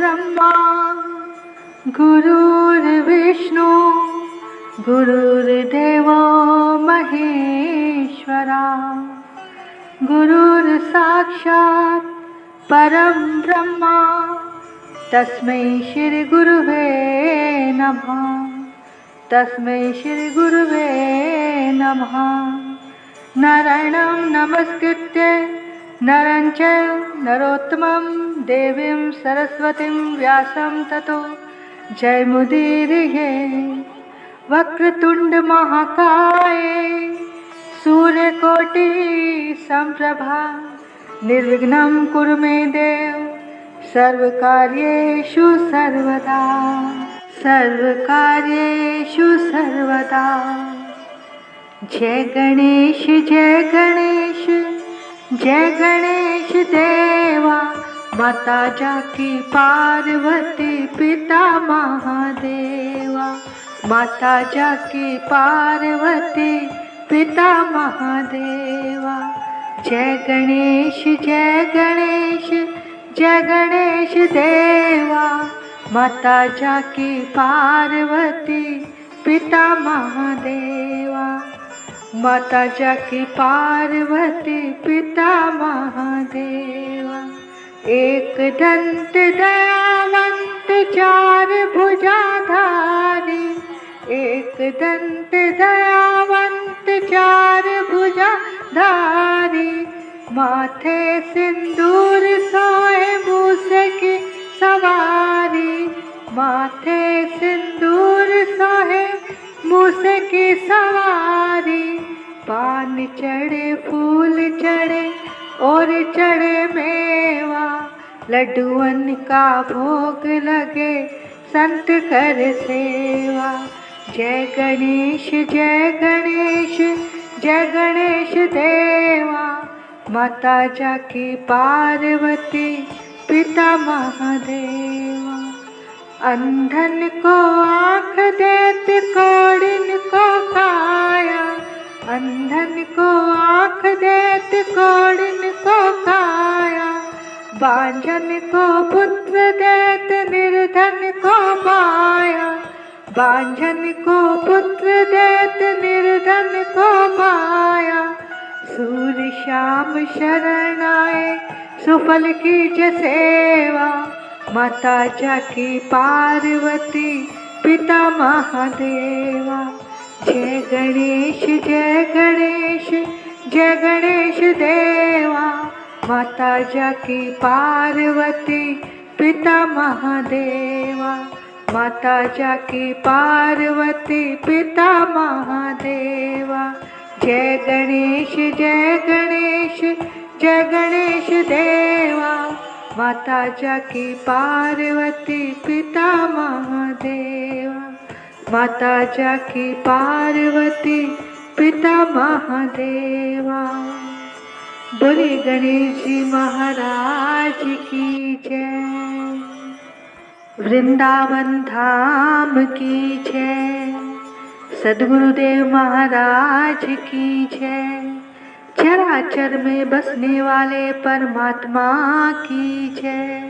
ब्रह्मा गुरुर्विष्णु गुरुर्देवो महेश्वरा गुरुर्साक्षात् परं ब्रह्मा तस्मै श्री गुरुवे नमः। तस्मै श्री गुरुवे नमः। नारायणं नमस्कृत्य नरं चैव नरोत्तमं देवीं सरस्वतीं व्यासं ततो जयमुदीरये। वक्रतुंड महाकाय सूर्यकोटि संप्रभा निर्विघ्नं कुरु मे देव सर्वकार्येषु सर्वदा। सर्वकार्येषु सर्वदा। जय गणेश जय गणेश जय गणेश देवा। माता जाकी पार्वती पिता महादेवा। माता जाकी पार्वती पिता महादेवा। जय गणेश जय गणेश जय गणेश देवा। माता जाकी पार्वती पिता महादेवा। माता जाकी पार्वती पिता महादेवा। एक दंत दयावंत चार भुजाधारी। एक दंत दयावंत चार भुजाधारी। माथे सिंदूर सोए मूस की सवारी। माथे सिंदूर सोए मूस की सवारी। पान चढ़े फूल चढ़े और चढ़े मेवा। लड्डुअन का भोग लगे संत कर सेवा। जय गणेश जय गणेश जय गणेश देवा। माता जाकी पार्वती पिता महादेवा। अंधन को आँख देत कोढ़िन को काया। अंधन को आँख देत कोढ़िन को काया। बांझन को पुत्र देत निर्धन को माया। बांझन को पुत्र देत निर्धन को माया। सूर्य श्याम शरण आए सुफल की सेवा। माता जाकी पार्वती पिता महादेवा। जय गणेश जय गणेश जय गणेश देवा। माता जाकी पार्वती पिता महादेवा। माता जाकी पार्वती पिता महादेवा। जय गणेश जय गणेश जय गणेश देवा। माता जाकी पार्वती पिता महादेवा। माता जाकी पार्वती पिता महादेवा। बोले गणेश जी महाराज की जय। वृंदावन धाम की जय। सद्गुरुदेव महाराज की जय। चराचर में बसने वाले परमात्मा की जय।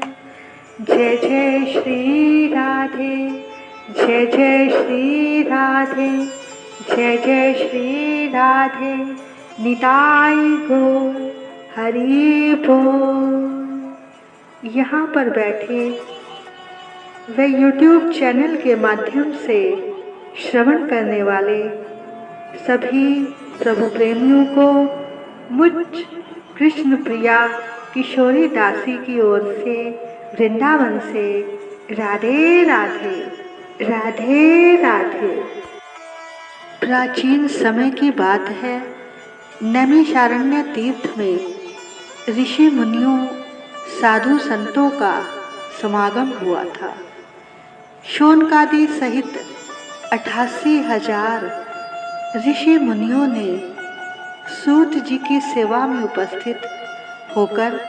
जय जय श्री राधे जय जय श्री राधे जय जय श्री राधे। निताई गो हरि बोल। यहाँ पर बैठे वे YouTube चैनल के माध्यम से श्रवण करने वाले सभी प्रभु प्रेमियों को मुझ कृष्ण प्रिया किशोरी दासी की ओर से वृंदावन से राधे राधे राधे राधे। प्राचीन समय की बात है। नैमिषारण्य तीर्थ में ऋषि मुनियों साधु संतों का समागम हुआ था। शौनकादि सहित 88,000 ऋषि मुनियों ने सूत जी की सेवा में उपस्थित होकर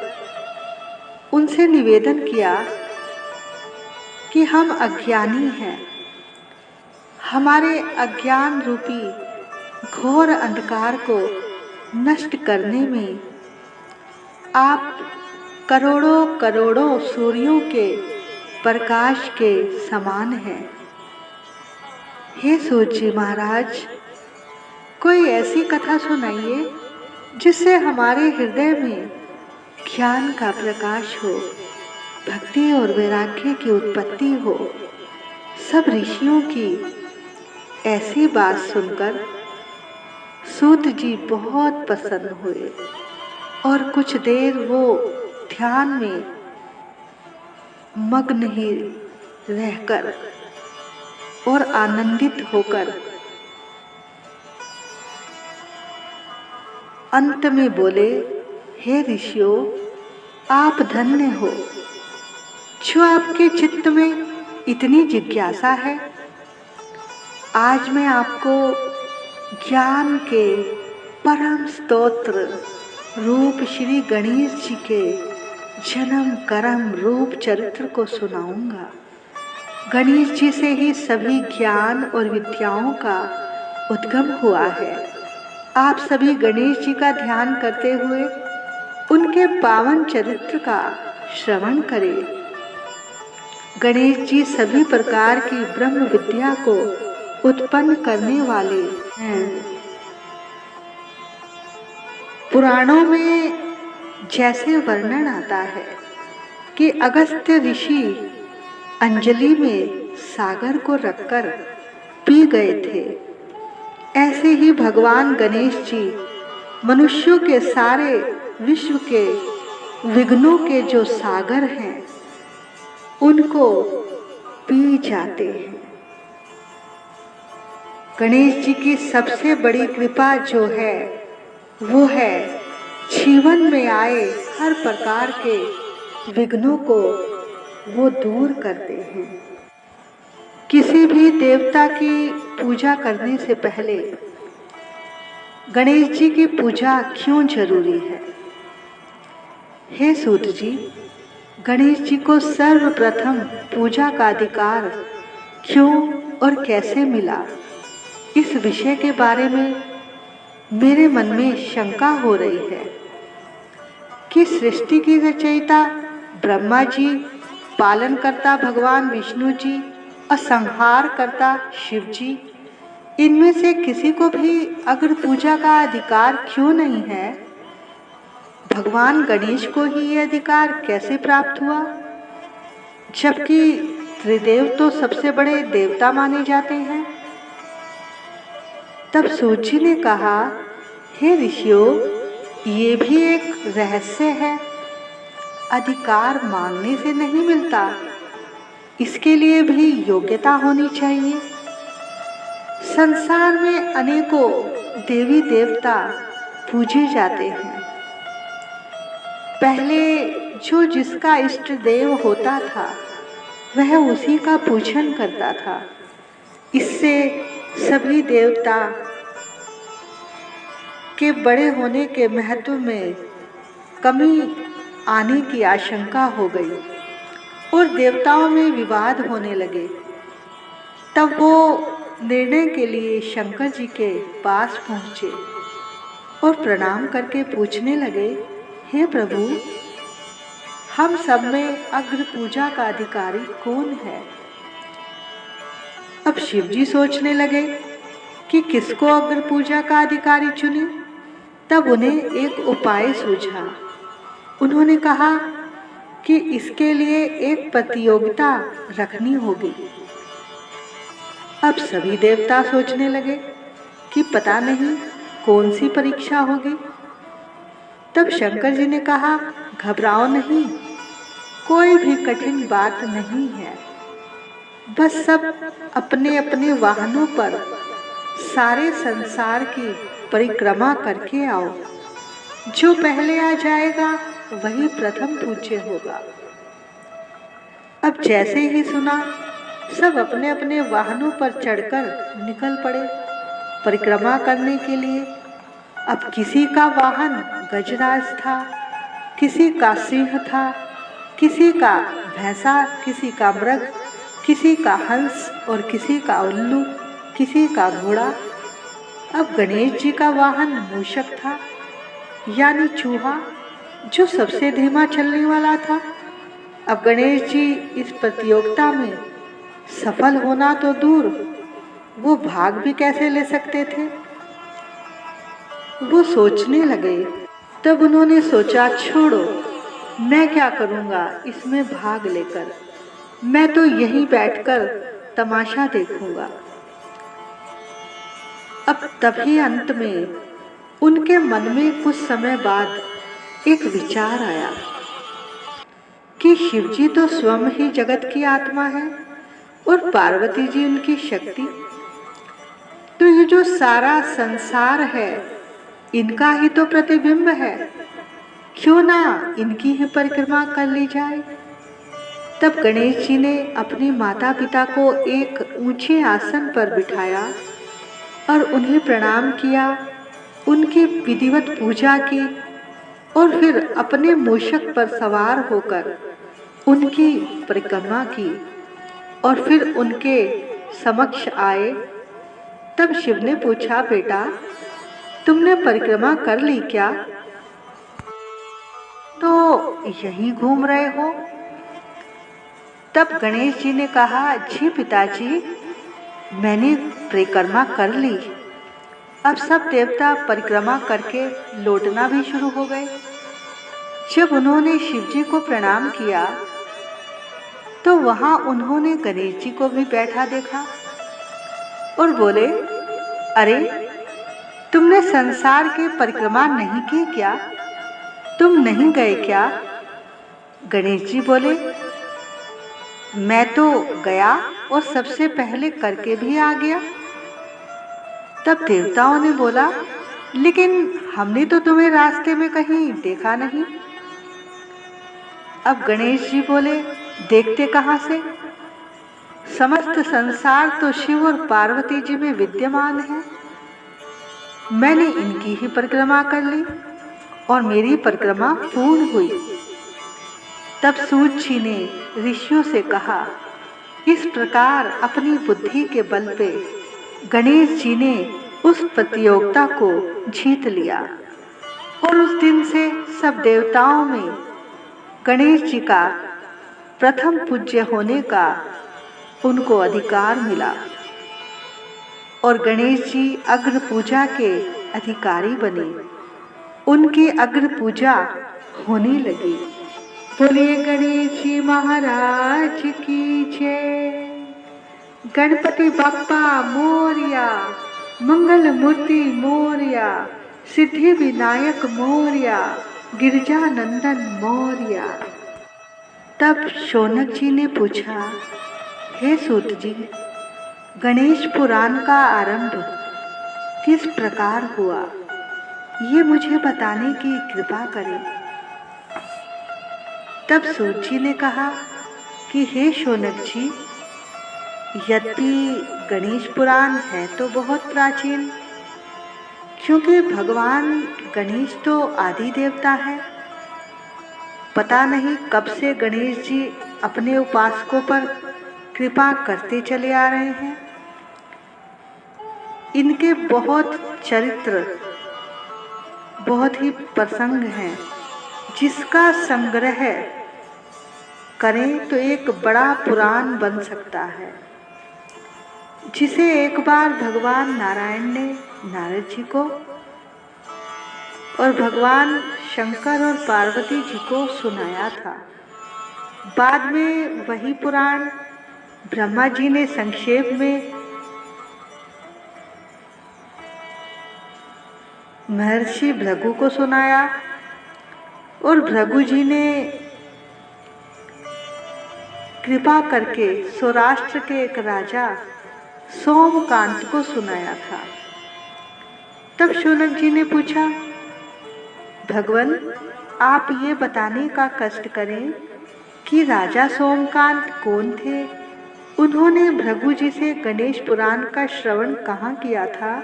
उनसे निवेदन किया कि हम अज्ञानी हैं। हमारे अज्ञान रूपी घोर अंधकार को नष्ट करने में आप करोड़ों करोड़ों सूर्यों के प्रकाश के समान है। हे सूत जी महाराज, कोई ऐसी कथा सुनाइए जिससे हमारे हृदय में ज्ञान का प्रकाश हो, भक्ति और वैराग्य की उत्पत्ति हो। सब ऋषियों की ऐसी बात सुनकर सूत जी बहुत प्रसन्न हुए और कुछ देर वो ध्यान में मग्न ही रहकर और आनंदित होकर अंत में बोले, हे ऋषियों, आप धन्य हो जो आपके चित्त में इतनी जिज्ञासा है। आज मैं आपको ज्ञान के परम स्तोत्र रूप श्री गणेश जी के जन्म कर्म रूप चरित्र को सुनाऊंगा। गणेश जी से ही सभी ज्ञान और विद्याओं का उद्गम हुआ है। आप सभी गणेश जी का ध्यान करते हुए उनके पावन चरित्र का श्रवण करें। गणेश जी सभी प्रकार की ब्रह्म विद्या को उत्पन्न करने वाले हैं। पुराणों में जैसे वर्णन आता है कि अगस्त्य ऋषि अंजलि में सागर को रखकर पी गए थे, ऐसे ही भगवान गणेश जी मनुष्यों के सारे विश्व के विघ्नों के जो सागर हैं उनको पी जाते हैं। गणेश जी की सबसे बड़ी कृपा जो है वो है जीवन में आए हर प्रकार के विघ्नों को वो दूर करते हैं। किसी भी देवता की पूजा करने से पहले गणेश जी की पूजा क्यों जरूरी है? हे सूत जी, गणेश जी को सर्वप्रथम पूजा का अधिकार क्यों और कैसे मिला, इस विषय के बारे में मेरे मन में शंका हो रही है कि सृष्टि की रचयिता ब्रह्मा जी, पालनकर्ता भगवान विष्णु जी और संहारकर्ता शिव जी, इनमें से किसी को भी अगर पूजा का अधिकार क्यों नहीं है? भगवान गणेश को ही ये अधिकार कैसे प्राप्त हुआ, जबकि त्रिदेव तो सबसे बड़े देवता माने जाते हैं? तब सूत जी ने कहा, हे ऋषियों, ये भी एक रहस्य है। अधिकार मांगने से नहीं मिलता, इसके लिए भी योग्यता होनी चाहिए। संसार में अनेकों देवी देवता पूजे जाते हैं। पहले जो जिसका इष्ट देव होता था वह उसी का पूजन करता था। इससे सभी देवता के बड़े होने के महत्व में कमी आने की आशंका हो गई और देवताओं में विवाद होने लगे। तब वो निर्णय के लिए शंकर जी के पास पहुँचे और प्रणाम करके पूछने लगे, हे प्रभु, हम सब में अग्र पूजा का अधिकारी कौन है? अब शिव जी सोचने लगे कि किसको अग्र पूजा का अधिकारी चुने। तब उन्हें एक उपाय सूझा। उन्होंने कहा कि इसके लिए एक प्रतियोगिता रखनी होगी। अब सभी देवता सोचने लगे कि पता नहीं कौन सी परीक्षा होगी। तब शंकर जी ने कहा, घबराओ नहीं, कोई भी कठिन बात नहीं है। बस सब अपने अपने वाहनों पर सारे संसार की परिक्रमा करके आओ। जो पहले आ जाएगा वही प्रथम पूज्य होगा। अब जैसे ही सुना, सब अपने अपने वाहनों पर चढ़कर निकल पड़े परिक्रमा करने के लिए। अब किसी का वाहन गजराज था, किसी का सिंह था, किसी का भैंसा, किसी का मृग, किसी का हंस और किसी का उल्लू, किसी का घोड़ा। अब गणेश जी का वाहन मूषक था, यानी चूहा, जो सबसे धीमा चलने वाला था। अब गणेश जी इस प्रतियोगिता में सफल होना तो दूर, वो भाग भी कैसे ले सकते थे। वो सोचने लगे। तब उन्होंने सोचा, छोड़ो, मैं क्या करूँगा इसमें भाग लेकर, मैं तो यहीं बैठकर तमाशा देखूंगा। अब तभी अंत में उनके मन में कुछ समय बाद एक विचार आया कि शिवजी तो स्वयं ही जगत की आत्मा है और पार्वती जी उनकी शक्ति, तो ये जो सारा संसार है इनका ही तो प्रतिबिंब है, क्यों ना इनकी ही परिक्रमा कर ली जाए। तब गणेश जी ने अपने माता पिता को एक ऊंचे आसन पर बिठाया और उन्हें प्रणाम किया, उनकी विधिवत पूजा की और फिर अपने मूषक पर सवार होकर उनकी परिक्रमा की और फिर उनके समक्ष आए। तब शिव ने पूछा, बेटा तुमने परिक्रमा कर ली क्या? तो यहीं घूम रहे हो। तब गणेश जी ने कहा, जी पिताजी, मैंने परिक्रमा कर ली। अब सब देवता परिक्रमा करके लौटना भी शुरू हो गए। जब उन्होंने शिव जी को प्रणाम किया तो वहां उन्होंने गणेश जी को भी बैठा देखा और बोले, अरे तुमने संसार की परिक्रमा नहीं की क्या? तुम नहीं गए क्या? गणेश जी बोले, मैं तो गया और सबसे पहले करके भी आ गया। तब देवताओं ने बोला, लेकिन हमने तो तुम्हें रास्ते में कहीं देखा नहीं। अब गणेश जी बोले, देखते कहाँ से? समस्त संसार तो शिव और पार्वती जी में विद्यमान है। मैंने इनकी ही परिक्रमा कर ली और मेरी परिक्रमा पूर्ण हुई। तब सूत जी ने ऋषियों से कहा, इस प्रकार अपनी बुद्धि के बल पे गणेश जी ने उस प्रतियोगिता को जीत लिया और उस दिन से सब देवताओं में गणेश जी का प्रथम पूज्य होने का उनको अधिकार मिला और गणेश जी अग्र पूजा के अधिकारी बने। उनकी अग्र पूजा होने लगी। बोलिए गणेश जी महाराज की जय। गणपति बप्पा मोरया, मंगल मूर्ति मोरया, सिद्धि विनायक मोरया, गिरजानंदन मोरया। तब शौनक जी ने पूछा, हे सूत जी, गणेश पुराण का आरंभ किस प्रकार हुआ, ये मुझे बताने की कृपा करें। तब सूत जी ने कहा कि हे शौनक जी, यद्यपि गणेश पुराण है तो बहुत प्राचीन, क्योंकि भगवान गणेश तो आदि देवता है। पता नहीं कब से गणेश जी अपने उपासकों पर कृपा करते चले आ रहे हैं। इनके बहुत चरित्र, बहुत ही प्रसंग हैं, जिसका संग्रह करें तो एक बड़ा पुराण बन सकता है, जिसे एक बार भगवान नारायण ने नारद जी को और भगवान शंकर और पार्वती जी को सुनाया था। बाद में वही पुराण ब्रह्मा जी ने संक्षेप में महर्षि भृगु को सुनाया और भृगु जी ने कृपा करके सौराष्ट्र के एक राजा सोमकांत को सुनाया था। तब शौनक जी ने पूछा, भगवान आप ये बताने का कष्ट करें कि राजा सोमकांत कौन थे? उन्होंने भृगु जी से गणेश पुराण का श्रवण कहाँ किया था?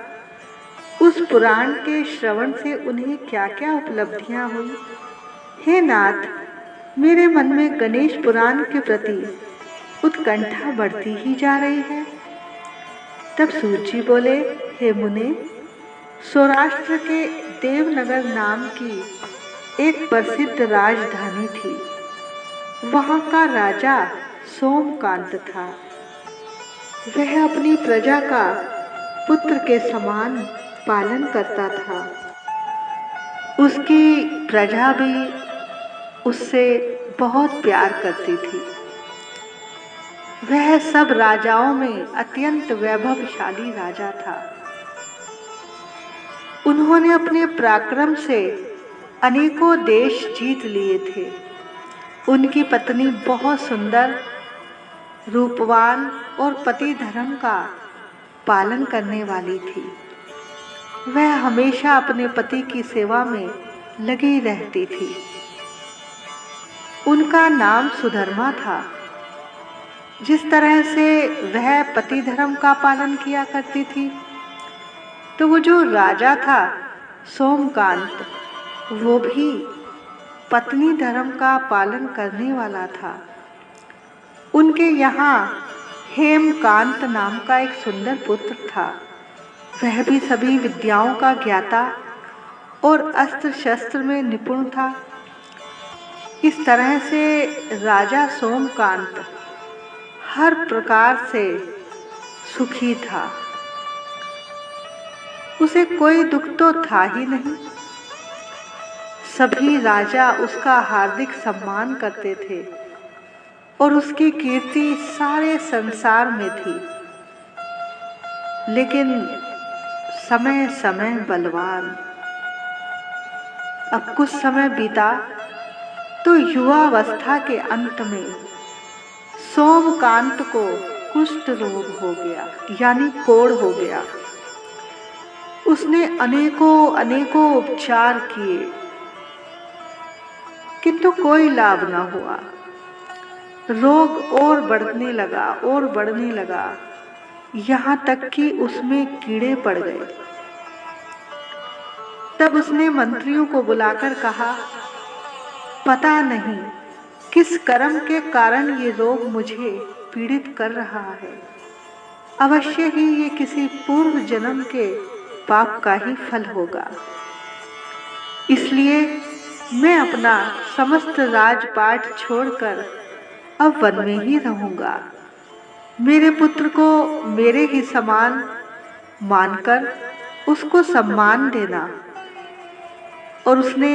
उस पुराण के श्रवण से उन्हें क्या क्या उपलब्धियां हुई? हे नाथ, मेरे मन में गणेश पुराण के प्रति उत्कंठा बढ़ती ही जा रही है। तब सूत जी बोले, हे मुने, सौराष्ट्र के देवनगर नाम की एक प्रसिद्ध राजधानी थी। वहाँ का राजा सोमकांत था। वह अपनी प्रजा का पुत्र के समान पालन करता था। उसकी प्रजा भी उससे बहुत प्यार करती थी। वह सब राजाओं में अत्यंत वैभवशाली राजा था। उन्होंने अपने पराक्रम से अनेकों देश जीत लिए थे। उनकी पत्नी बहुत सुंदर, रूपवान और पति धर्म का पालन करने वाली थी। वह हमेशा अपने पति की सेवा में लगी रहती थी। उनका नाम सुधर्मा था। जिस तरह से वह पति धर्म का पालन किया करती थी, तो वो जो राजा था सोमकांत, वो भी पत्नी धर्म का पालन करने वाला था। उनके यहाँ हेमकांत नाम का एक सुंदर पुत्र था। वह भी सभी विद्याओं का ज्ञाता और अस्त्र शस्त्र में निपुण था। इस तरह से राजा सोमकांत हर प्रकार से सुखी था। उसे कोई दुख तो था ही नहीं। सभी राजा उसका हार्दिक सम्मान करते थे और उसकी कीर्ति सारे संसार में थी। लेकिन समय समय बलवान। अब कुछ समय बीता तो युवावस्था के अंत में सोमकांत को कुष्ठ रोग हो गया, यानी कोढ़ हो गया। उसने अनेकों उपचार किए, किंतु कोई लाभ न हुआ। रोग और बढ़ने लगा, यहाँ तक कि उसमें कीड़े पड़ गए। तब उसने मंत्रियों को बुलाकर कहा, पता नहीं किस कर्म के कारण ये रोग मुझे पीड़ित कर रहा है। अवश्य ही ये किसी पूर्व जन्म के पाप का ही फल होगा। इसलिए मैं अपना समस्त राजपाट छोड़कर अब वन में ही रहूंगा। मेरे पुत्र को मेरे ही समान मानकर उसको सम्मान देना। और उसने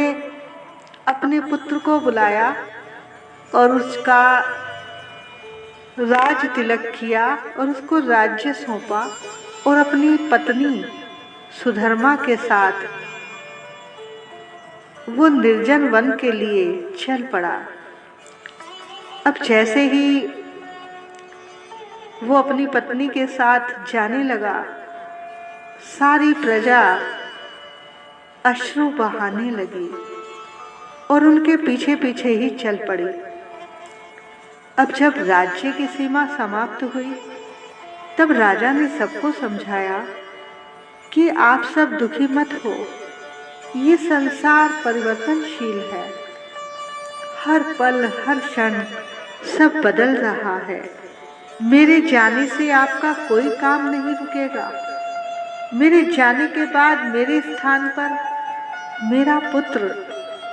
अपने पुत्र को बुलाया और उसका राज तिलक किया और उसको राज्य सौंपा और अपनी पत्नी सुधर्मा के साथ वो निर्जन वन के लिए चल पड़ा। अब जैसे ही वो अपनी पत्नी के साथ जाने लगा, सारी प्रजा अश्रु बहाने लगी और उनके पीछे पीछे ही चल पड़ी। अब जब राज्य की सीमा समाप्त हुई, तब राजा ने सबको समझाया कि आप सब दुखी मत हो। ये संसार परिवर्तनशील है। हर पल हर क्षण सब बदल रहा है। मेरे जाने से आपका कोई काम नहीं रुकेगा। मेरे जाने के बाद मेरे स्थान पर मेरा पुत्र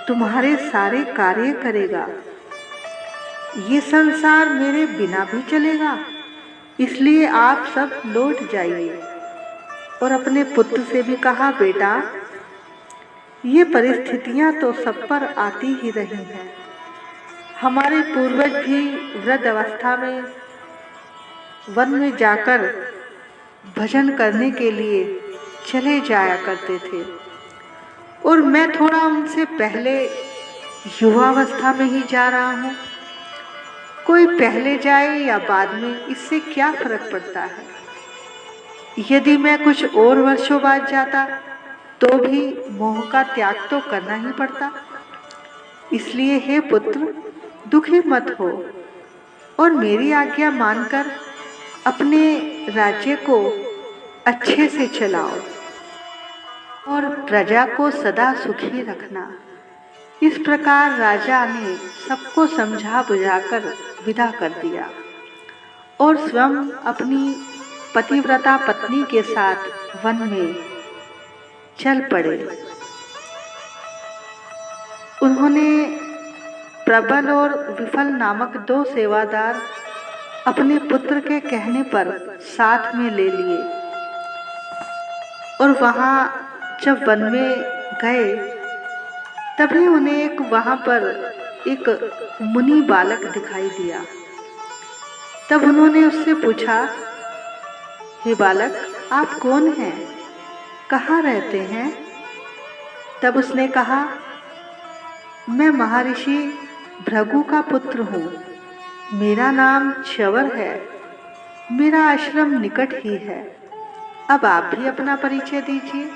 तुम्हारे सारे कार्य करेगा। ये संसार मेरे बिना भी चलेगा। इसलिए आप सब लौट जाइए। और अपने पुत्र से भी कहा, बेटा, ये परिस्थितियां तो सब पर आती ही रही हैं। हमारे पूर्वज भी वृद्ध अवस्था में वन में जाकर भजन करने के लिए चले जाया करते थे और मैं थोड़ा उनसे पहले युवावस्था में ही जा रहा हूँ। कोई पहले जाए या बाद में, इससे क्या फर्क पड़ता है। यदि मैं कुछ और वर्षों बाद जाता तो भी मोह का त्याग तो करना ही पड़ता। इसलिए हे पुत्र, दुखी मत हो और मेरी आज्ञा मानकर अपने राज्य को अच्छे से चलाओ और प्रजा को सदा सुखी रखना। इस प्रकार राजा ने सबको समझा बुझाकर विदा कर दिया और स्वयं अपनी पतिव्रता पत्नी के साथ वन में चल पड़े। उन्होंने प्रबल और विफल नामक 2 सेवादार अपने पुत्र के कहने पर साथ में ले लिए और वहाँ जब वन में गए तभी उन्हें वहाँ पर एक मुनि बालक दिखाई दिया। तब उन्होंने उससे पूछा, हे बालक, आप कौन हैं? कहाँ रहते हैं? तब उसने कहा, मैं महर्षि भृगु का पुत्र हूँ। मेरा नाम च्यवर है। मेरा आश्रम निकट ही है। अब आप भी अपना परिचय दीजिए।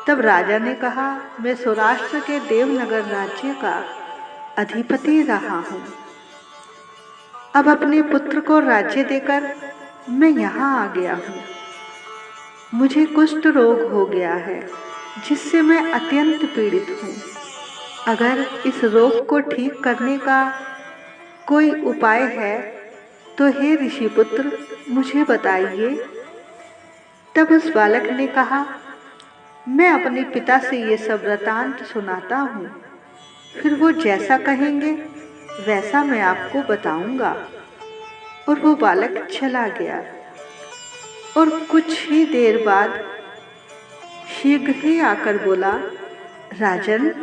तब राजा ने कहा, मैं सौराष्ट्र के देवनगर राज्य का अधिपति रहा हूँ। अब अपने पुत्र को राज्य देकर मैं यहाँ आ गया हूँ। मुझे कुष्ठ रोग हो गया है जिससे मैं अत्यंत पीड़ित हूँ। अगर इस रोग को ठीक करने का कोई उपाय है तो हे ऋषिपुत्र मुझे बताइए। तब उस बालक ने कहा, मैं अपने पिता से ये सब वृतांत सुनाता हूँ, फिर वो जैसा कहेंगे वैसा मैं आपको बताऊंगा। और वो बालक चला गया और कुछ ही देर बाद शीघ्र ही आकर बोला, राजन,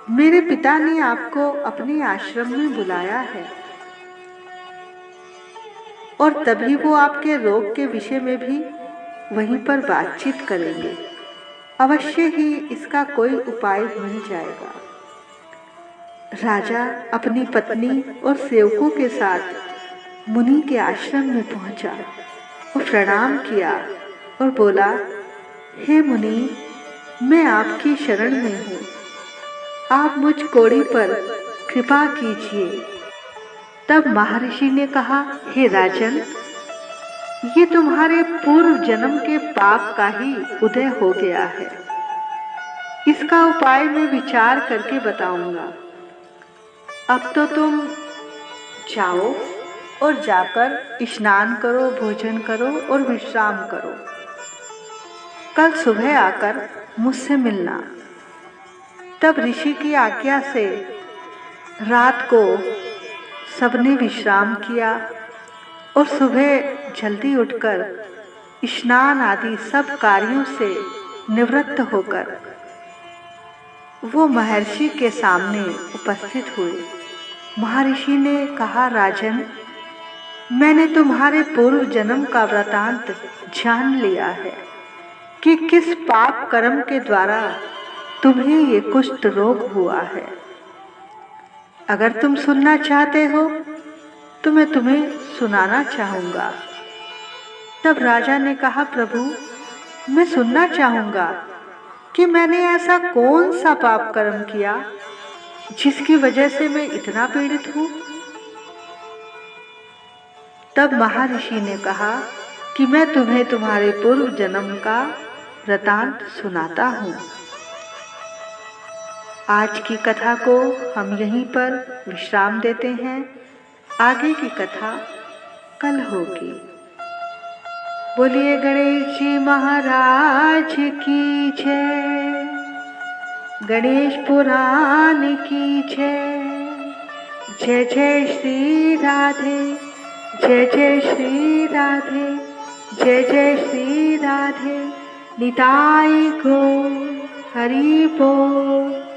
मेरे पिता ने आपको अपने आश्रम में बुलाया है और तभी वो आपके रोग के विषय में भी वहीं पर बातचीत करेंगे। अवश्य ही इसका कोई उपाय मिल जाएगा। राजा अपनी पत्नी और सेवकों के साथ मुनि के आश्रम में पहुंचा और प्रणाम किया और बोला, हे मुनि, मैं आपकी शरण में हूँ। आप मुझ कोढ़ी पर कृपा कीजिए। तब महर्षि ने कहा, हे राजन, ये तुम्हारे पूर्व जन्म के पाप का ही उदय हो गया है। इसका उपाय मैं विचार करके बताऊंगा। अब तो तुम जाओ और जाकर स्नान करो, भोजन करो और विश्राम करो। कल सुबह आकर मुझसे मिलना। तब ऋषि की आज्ञा से रात को सबने विश्राम किया और सुबह जल्दी उठकर स्नान आदि सब कार्यों से निवृत्त होकर वो महर्षि के सामने उपस्थित हुए। महर्षि ने कहा, राजन, मैंने तुम्हारे पूर्व जन्म का वृतांत जान लिया है कि किस पाप कर्म के द्वारा तुम्हें ये कुष्ठ रोग हुआ है। अगर तुम सुनना चाहते हो तो मैं तुम्हें सुनाना चाहूँगा। तब राजा ने कहा, प्रभु, मैं सुनना चाहूँगा कि मैंने ऐसा कौन सा पाप कर्म किया जिसकी वजह से मैं इतना पीड़ित हूँ। तब महर्षि ने कहा कि मैं तुम्हें तुम्हारे पूर्व जन्म का वृतांत सुनाता हूँ। आज की कथा को हम यहीं पर विश्राम देते हैं। आगे की कथा कल होगी। बोलिए गणेश जी महाराज की जय। गणेश पुराण की जय। जय जय श्री राधे। जय जय श्री राधे। जय जय श्री राधे। निताई गो हरि बोल।